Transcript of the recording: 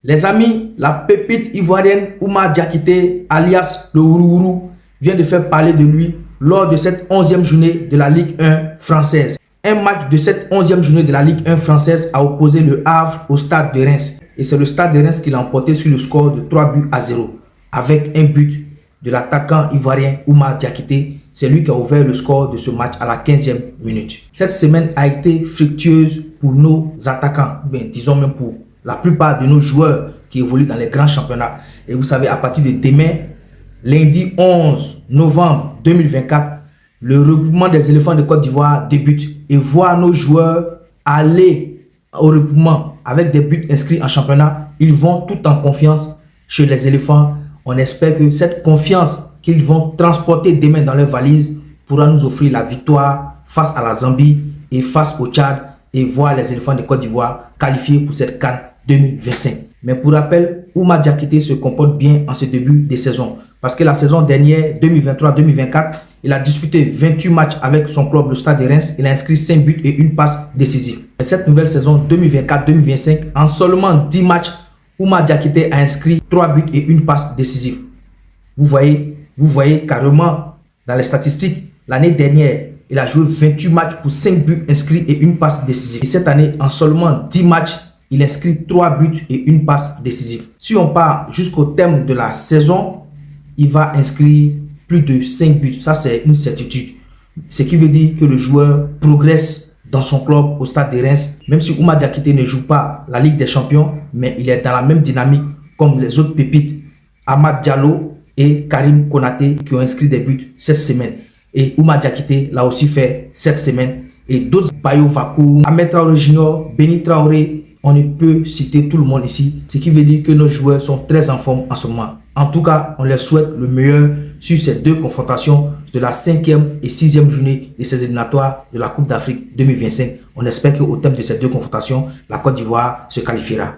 Les amis, la pépite ivoirienne Oumar Diakité, alias le Ourourou, vient de faire parler de lui lors de cette 11e journée de la Ligue 1 française. Un match de cette 11e journée de la Ligue 1 française a opposé le Havre au Stade de Reims. Et c'est le Stade de Reims qui l'a emporté sur le score de 3-0. Avec un but de l'attaquant ivoirien Oumar Diakité. C'est lui qui a ouvert le score de ce match à la 15e minute. Cette semaine a été fructueuse pour nos attaquants, disons même pour la plupart de nos joueurs qui évoluent dans les grands championnats. Et vous savez, à partir de demain, lundi 11 novembre 2024, le regroupement des éléphants de Côte d'Ivoire débute. Et voir nos joueurs aller au regroupement avec des buts inscrits en championnat, ils vont tout en confiance chez les éléphants. On espère que cette confiance qu'ils vont transporter demain dans leurs valises pourra nous offrir la victoire face à la Zambie et face au Tchad et voir les éléphants de Côte d'Ivoire qualifiés pour cette CAN 2025. Mais pour rappel, Oumar Diakité se comporte bien en ce début de saison parce que la saison dernière, 2023-2024, il a disputé 28 matchs avec son club, le Stade de Reims. Il a inscrit 5 buts et une passe décisive. Et cette nouvelle saison 2024-2025, en seulement 10 matchs, Oumar Diakité a inscrit 3 buts et une passe décisive. Vous voyez carrément dans les statistiques, l'année dernière, il a joué 28 matchs pour 5 buts inscrits et une passe décisive. Et cette année, en seulement 10 matchs, il inscrit 3 buts et une passe décisive. Si on part jusqu'au terme de la saison, il va inscrire plus de 5 buts. Ça, c'est une certitude. Ce qui veut dire que le joueur progresse dans son club au Stade de Reims. Même si Oumar Diakité ne joue pas la Ligue des Champions, mais il est dans la même dynamique comme les autres pépites. Amad Diallo et Karim Konaté qui ont inscrit des buts cette semaine. Et Oumar Diakité l'a aussi fait cette semaine. Et d'autres, Bayo Vakou, Ahmed Traoré Junior, Béni Traoré, on ne peut citer tout le monde ici. Ce qui veut dire que nos joueurs sont très en forme en ce moment. En tout cas, on leur souhaite le meilleur sur ces deux confrontations de la 5e et 6e journée de ces éliminatoires de la Coupe d'Afrique 2025. On espère qu'au terme de ces deux confrontations, la Côte d'Ivoire se qualifiera.